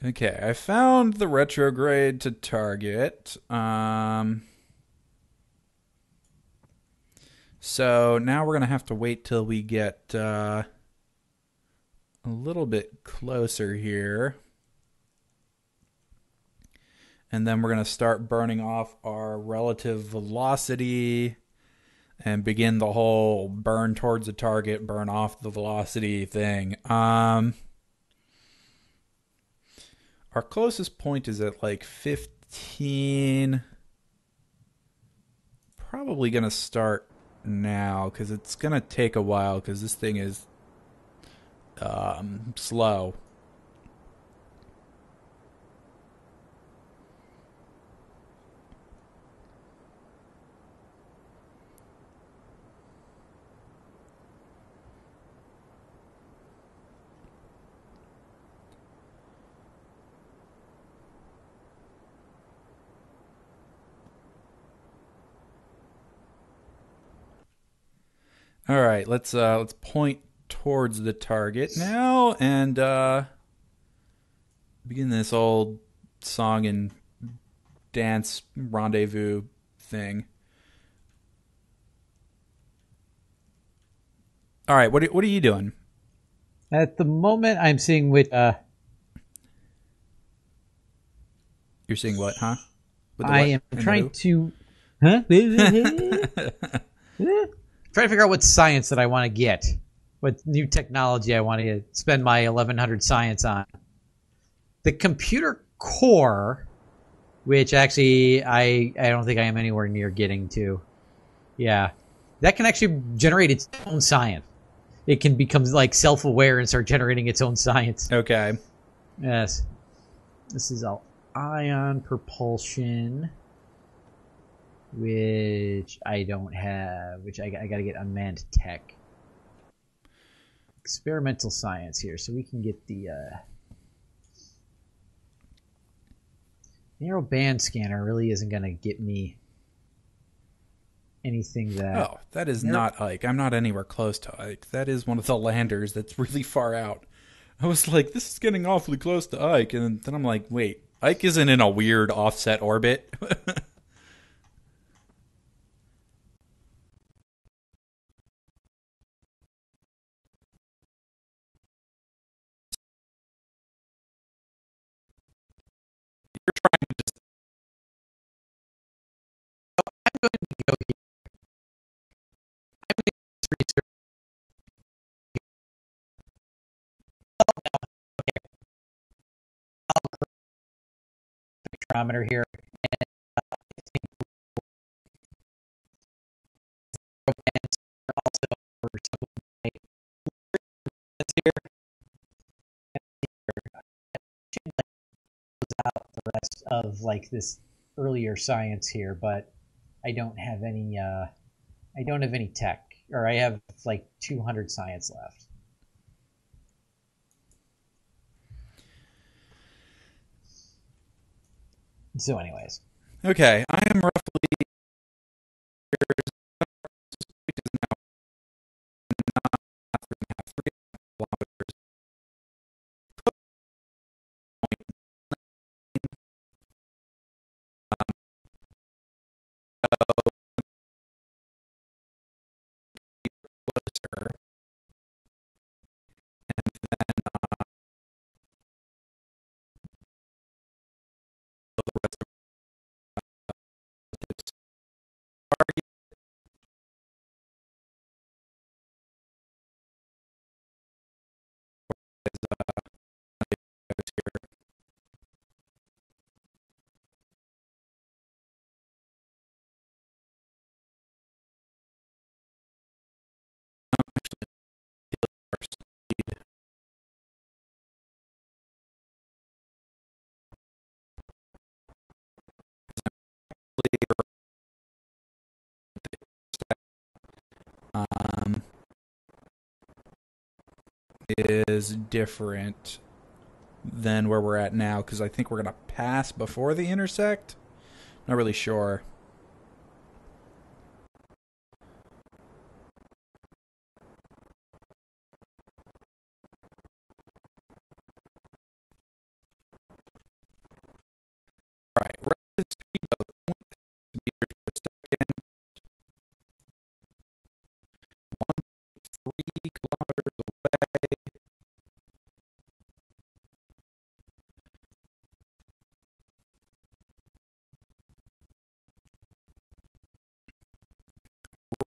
Okay, I found the retrograde to target. So now we're gonna have to wait till we get a little bit closer here, and then we're gonna start burning off our relative velocity and begin the whole burn towards the target, burn off the velocity thing. Our closest point is at like 15. Probably gonna start now because it's gonna take a while because this thing is slow. All right, let's point towards the target now and begin this old song and dance rendezvous thing. All right, what are you doing? At the moment, I'm seeing which. You're seeing what, huh? With the I what am and the trying to. Huh? Trying to figure out what science that I want to get, what new technology I want to spend my 1100 science on. The computer core, which actually I don't think I am anywhere near getting to. Yeah, that can actually generate its own science. It can become like self-aware and start generating its own science. who? Okay. Yes, this is all ion propulsion, which I don't have. Which I got to get unmanned tech. Experimental science here, so we can get the narrow band scanner. Really isn't going to get me anything that. Oh, that is not Ike. I'm not anywhere close to Ike. That is one of the landers that's really far out. I was like, this is getting awfully close to Ike, and then I'm like, wait, Ike isn't in a weird offset orbit. Spectrometer here. The rest of like this earlier science here, but I don't have any. I don't have any tech, or I have like 200 science left. So, anyways, Okay, I am roughly closer. Um, is different than where we're at now because I think we're gonna pass before the intersect. Not really sure.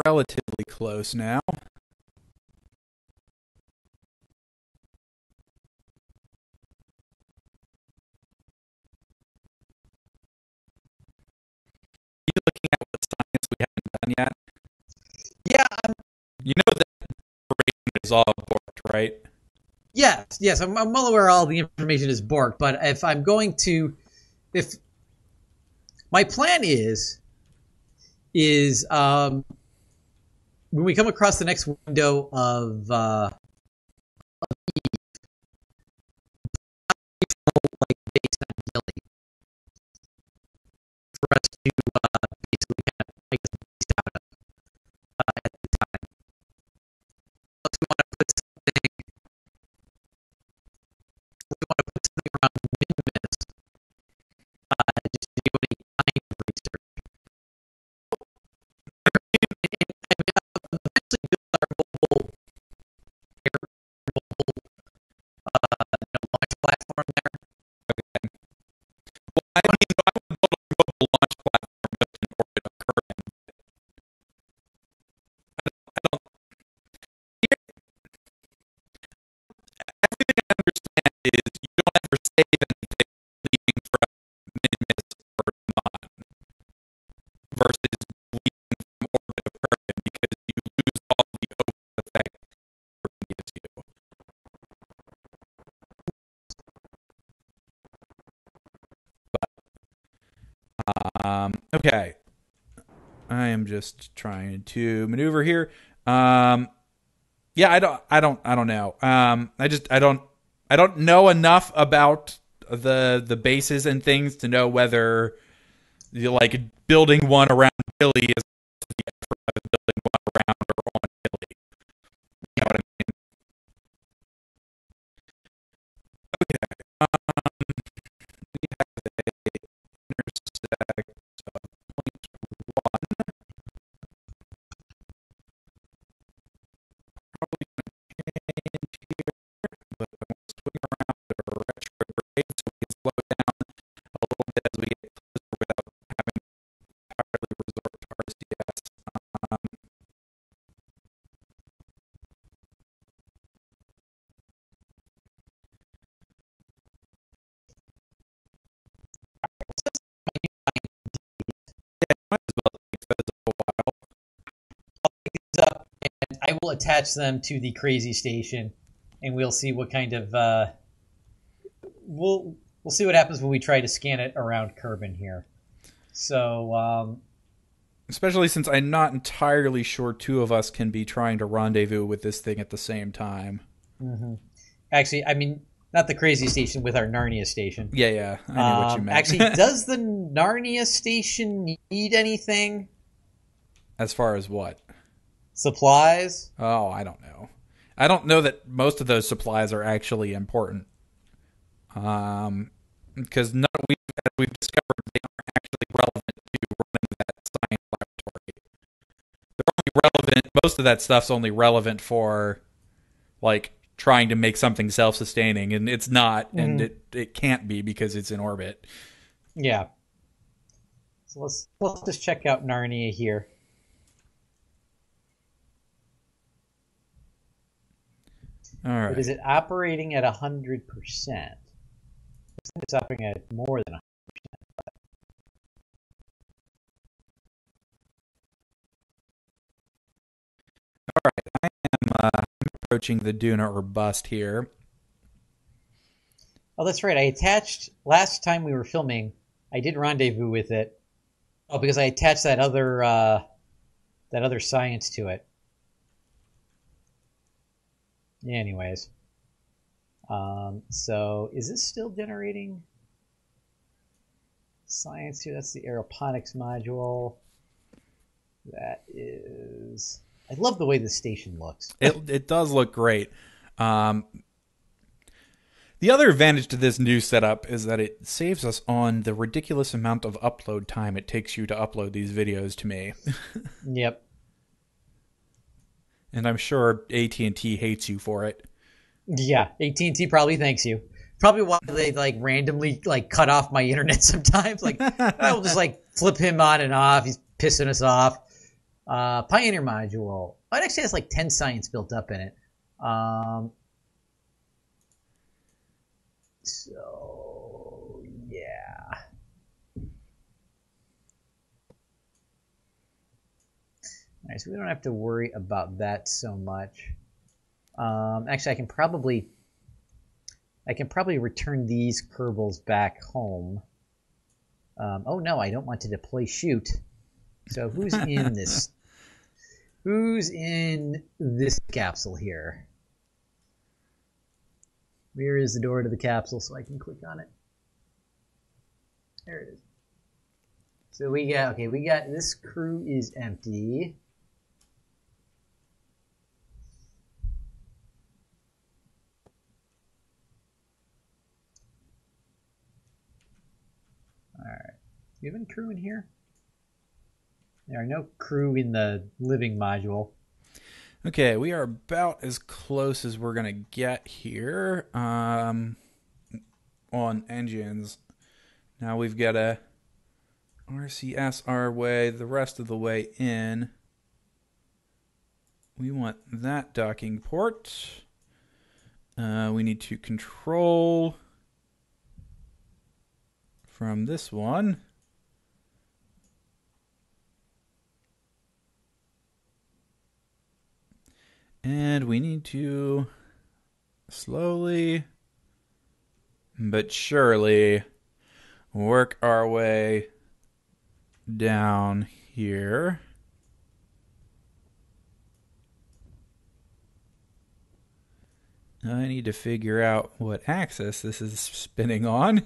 Relatively close now. You looking at what science we haven't done yet? Yeah, You know that information is all borked, right? yes, I'm well aware all the information is borked, but if I'm going to, if my plan is when we come across the next window of like based on Gilly, for us to basically kind of make this based out of at the time. Unless we want to put something, around Minimus, just to do any kind of research. Eventually build our mobile launch platform there. Okay. Well, I don't even know. I would build a mobile launch platform just in orbit of Kerbal. I don't. Everything I understand is you don't ever save anything leaving from Minimus or not versus leaving from orbit of Kerbal because you lose all the open effect Kerbal gives you. Okay. I am just trying to maneuver here. Yeah, I don't know. I don't know enough about the bases and things to know whether like building one around Billy is the effort of building one around or on Billy. You know what I mean? Okay. We have a intersect of point one. Probably going to change here, but I want to swing around to retrograde so we can slow down a little bit as we get closer without having to entirely resort to RCS. Yeah, might as well take those a while. Up, and I will attach them to the crazy station, and we'll see what kind of we'll see what happens when we try to scan it around Kerbin here. So Especially since I'm not entirely sure two of us can be trying to rendezvous with this thing at the same time. actually, I mean, not the crazy station with our Narnia station. Yeah, I knew what you meant. Actually, does the Narnia station need anything? As far as what? Supplies? Oh, I don't know. I don't know that most of those supplies are actually important. Because as we've discovered, they aren't actually relevant to running that science laboratory. They're only relevant. Most of that stuff's only relevant for, like, trying to make something self-sustaining, and it's not, and it can't be because it's in orbit. Yeah. So let's just check out Narnia here. All right. But is it operating at 100%? It's operating at more than 100%. All right. I'm approaching the Duna or bust here. Oh, that's right. I attached last time we were filming. I did rendezvous with it. Oh, because I attached that other science to it. Yeah, anyways. So is this still generating science here? That's the aeroponics module. That is. I love the way the station looks. It does look great. The other advantage to this new setup is that it saves us on the ridiculous amount of upload time it takes you to upload these videos to me. Yep. And I'm sure AT&T hates you for it. Yeah, AT&T probably thanks you. Probably why they like randomly like cut off my internet sometimes. Like I'll just like flip him on and off. He's pissing us off. Pioneer module. Oh, it actually has like 10 science built up in it. So yeah. All right, so we don't have to worry about that so much. Actually, I can probably return these Kerbals back home. Oh no, I don't want to deploy shoot. So who's in this? Who's in this capsule here? Where is the door to the capsule so I can click on it? There it is. So we got this crew is empty. All right. Do you have any crew in here? There are no crew in the living module. Okay, we are about as close as we're going to get here on engines. Now we've got a RCS our way, the rest of the way in. We want that docking port. We need to control from this one. And we need to slowly but surely work our way down here. I need to figure out what axis this is spinning on.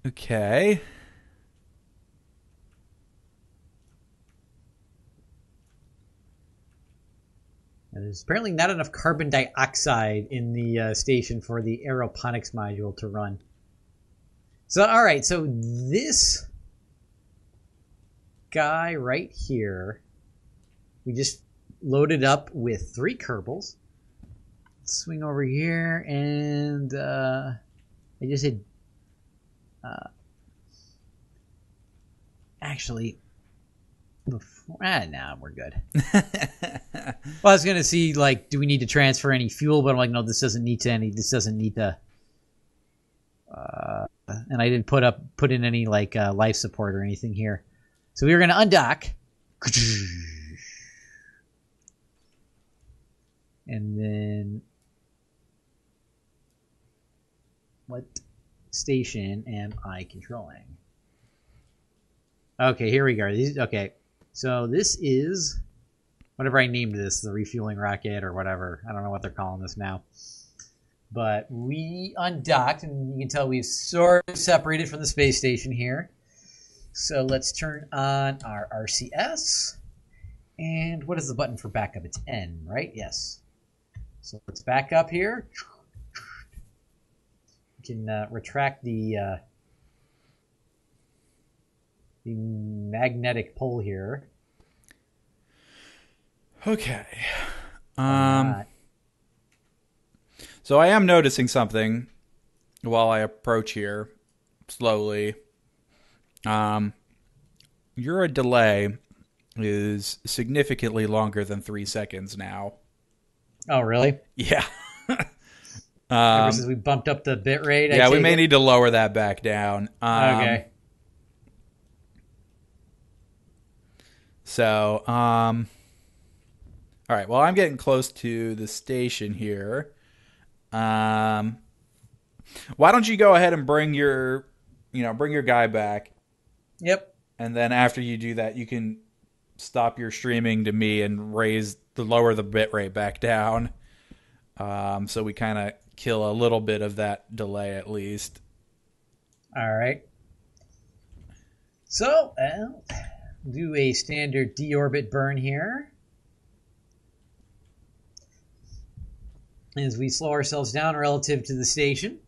Okay. There's apparently not enough carbon dioxide in the station for the aeroponics module to run. So, all right, so this guy right here, we just loaded up with 3 Kerbals. Let's swing over here, and I just hit... actually... Before, nah, we're good. Well, I was gonna see like, do we need to transfer any fuel? But I'm like, no, this doesn't need to. This doesn't need to. And I didn't put in any like life support or anything here. So we were gonna undock, and then what station am I controlling? Okay, here we go. Okay. So this is whatever I named this, the refueling rocket or whatever. I don't know what they're calling this now. But we undocked, and you can tell we've sort of separated from the space station here. So let's turn on our RCS. And what is the button for backup? It's N, right? Yes. So let's back up here. We can retract the magnetic pole here. Okay. So I am noticing something while I approach here slowly. Your delay is significantly longer than 3 seconds now. Oh, really? Yeah. Ever since we bumped up the bit rate? Yeah, we may need to lower that back down. Okay. So, all right. Well, I'm getting close to the station here. Why don't you go ahead and bring your guy back? Yep. And then after you do that, you can stop your streaming to me and lower the bit rate back down. So we kind of kill a little bit of that delay at least. All right. So, do a standard deorbit burn here. As we slow ourselves down relative to the station,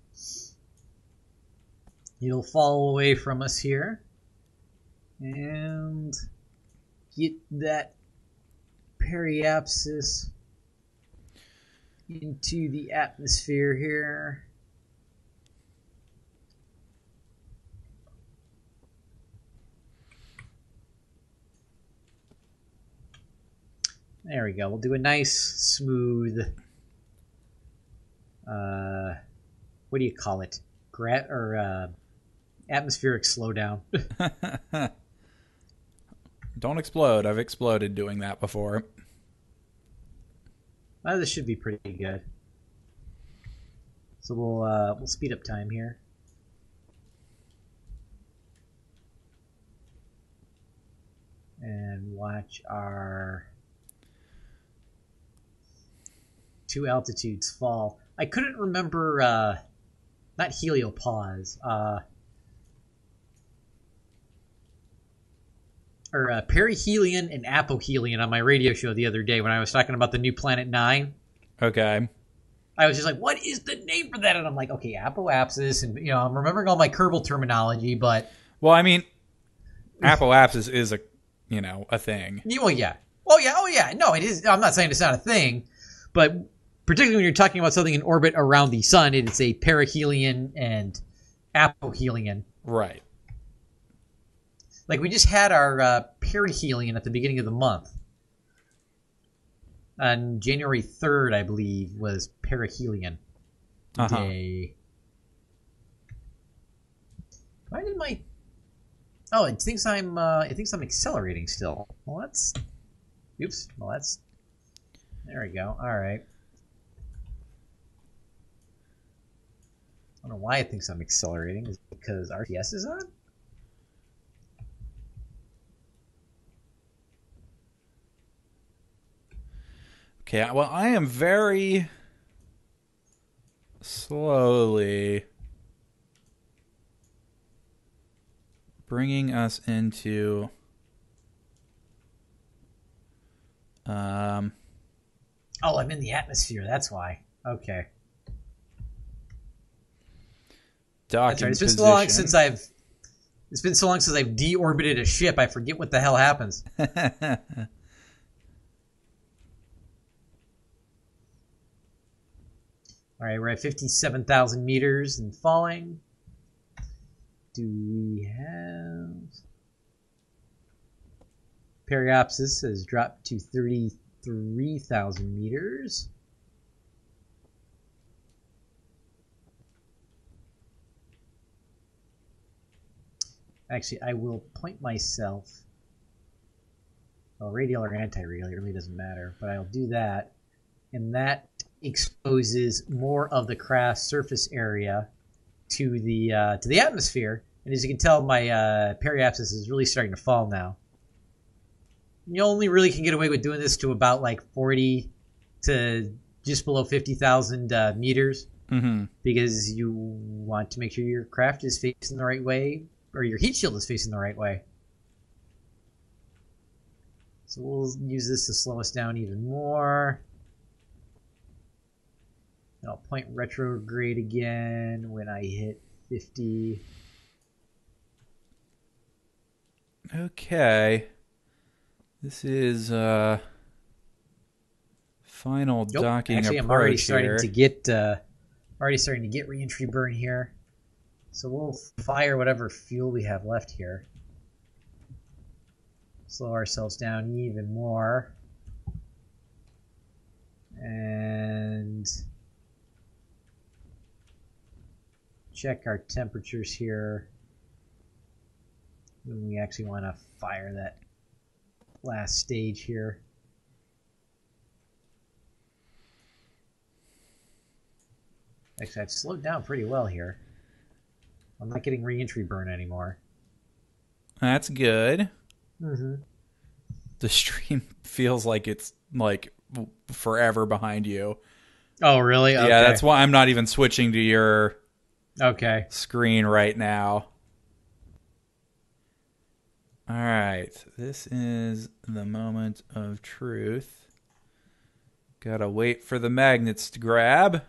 it'll fall away from us here and get that periapsis into the atmosphere here. There we go. We'll do a nice, smooth, what do you call it? Atmospheric slowdown. Don't explode. I've exploded doing that before. This should be pretty good. So we'll speed up time here. And watch our 2 altitudes fall. I couldn't remember, not heliopause, or perihelion and apohelion on my radio show the other day when I was talking about the new Planet 9. Okay. I was just like, what is the name for that? And I'm like, okay, apoapsis, and I'm remembering all my Kerbal terminology, but... Well, I mean, apoapsis is a thing. Well, yeah. Oh, yeah. No, it is. I'm not saying it's not a thing, but particularly when you're talking about something in orbit around the sun, it is a perihelion and apohelion. Right. Like, we just had our perihelion at the beginning of the month. On January 3rd, I believe, was perihelion day. Why did my... Oh, it thinks I'm accelerating still. Well, that's... Oops. Well, that's... There we go. All right. I don't know why it thinks I'm accelerating. Is it because RTS is on? Okay, well, I am very slowly bringing us into Oh, I'm in the atmosphere. That's why. Okay. Docking That's right. It's been position. so long since I've deorbited a ship. I forget what the hell happens. All right, we're at 57,000 meters and falling. Do we have... Periapsis has dropped to 33,000 meters. Actually, I will point myself... Well, radial or anti-radial, it really doesn't matter, but I'll do that. And that exposes more of the craft's surface area to the atmosphere. And as you can tell, my periapsis is really starting to fall now. You only really can get away with doing this to about like 40 to just below 50,000 meters, because you want to make sure your craft is facing the right way, or your heat shield is facing the right way. So we'll use this to slow us down even more. And I'll point retrograde again when I hit 50. Okay. This is final docking Actually, approach I'm already here. starting to get re-entry burn here. So we'll fire whatever fuel we have left here. Slow ourselves down even more. And check our temperatures here. When we actually want to fire that last stage here. Actually, I've slowed down pretty well here. I'm not getting re-entry burn anymore. That's good. Mm-hmm. The stream feels like it's like forever behind you. Oh, really? Okay. Yeah, that's why I'm not even switching to your screen right now. All right, this is the moment of truth. Gotta wait for the magnets to grab.